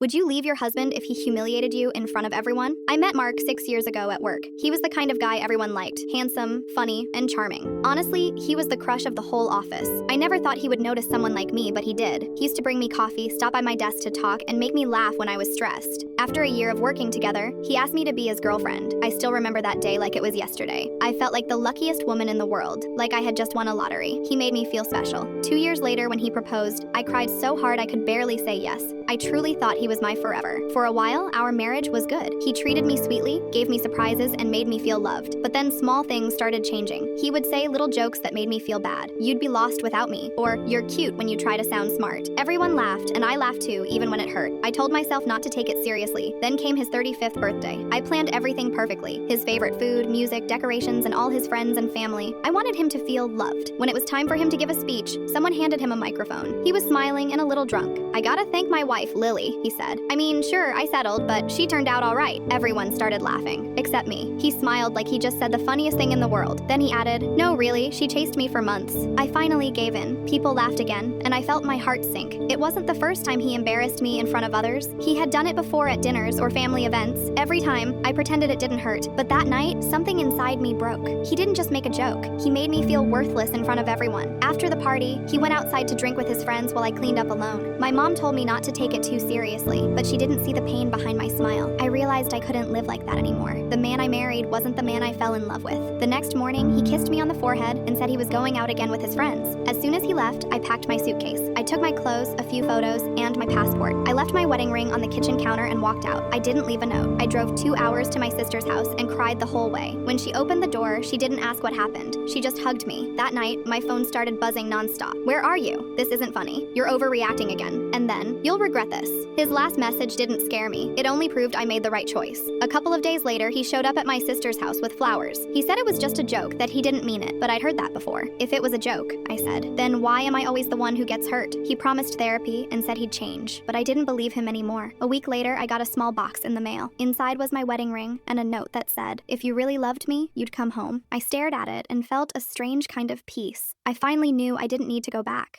Would you leave your husband if he humiliated you in front of everyone? I met Mark 6 years ago at work. He was the kind of guy everyone liked, handsome, funny, and charming. Honestly, he was the crush of the whole office. I never thought he would notice someone like me, but he did. He used to bring me coffee, stop by my desk to talk, and make me laugh when I was stressed. After a year of working together, he asked me to be his girlfriend. I still remember that day like it was yesterday. I felt like the luckiest woman in the world, like I had just won a lottery. He made me feel special. 2 years later, when he proposed, I cried so hard I could barely say yes. I truly thought he was my forever. For a while, our marriage was good. He treated me sweetly, gave me surprises, and made me feel loved. But then small things started changing. He would say little jokes that made me feel bad. "You'd be lost without me," or "You're cute when you try to sound smart." Everyone laughed, and I laughed too, even when it hurt. I told myself not to take it seriously. Then came his 35th birthday. I planned everything perfectly. His favorite food, music, decorations, and all his friends and family. I wanted him to feel loved. When it was time for him to give a speech, someone handed him a microphone. He was smiling and a little drunk. "I gotta thank my wife, Lily," he said. "I mean, sure, I settled, but she turned out all right." Everyone started laughing, except me. He smiled like he just said the funniest thing in the world. Then he added, "No, really, she chased me for months." I finally gave in. People laughed again, and I felt my heart sink. It wasn't the first time he embarrassed me in front of others. He had done it before at dinners or family events. Every time, I pretended it didn't hurt. But that night, something inside me broke. He didn't just make a joke. He made me feel worthless in front of everyone. After the party, he went outside to drink with his friends while I cleaned up alone. My mom told me not to take it too seriously, but she didn't see the pain behind my smile. I realized I couldn't live like that anymore. The man I married wasn't the man I fell in love with. The next morning, he kissed me on the forehead and said he was going out again with his friends. As soon as he left, I packed my suitcase. I took my clothes, a few photos, and my passport. I left my wedding ring on the kitchen counter and walked out. I didn't leave a note. I drove 2 hours to my sister's house and cried the whole way. When she opened the door, she didn't ask what happened. She just hugged me. That night, my phone started buzzing nonstop. "Where are you? This isn't funny. You're overreacting again. And then, you'll regret this." His last message didn't scare me. It only proved I made the right choice. A couple of days later, he showed up at my sister's house with flowers. He said it was just a joke, that he didn't mean it, but I'd heard that before. "If it was a joke," I said, "then why am I always the one who gets hurt?" He promised therapy and said he'd change, but I didn't believe him anymore. A week later, I got a small box in the mail. Inside was my wedding ring and a note that said, "If you really loved me, you'd come home." I stared at it and felt a strange kind of peace. I finally knew I didn't need to go back.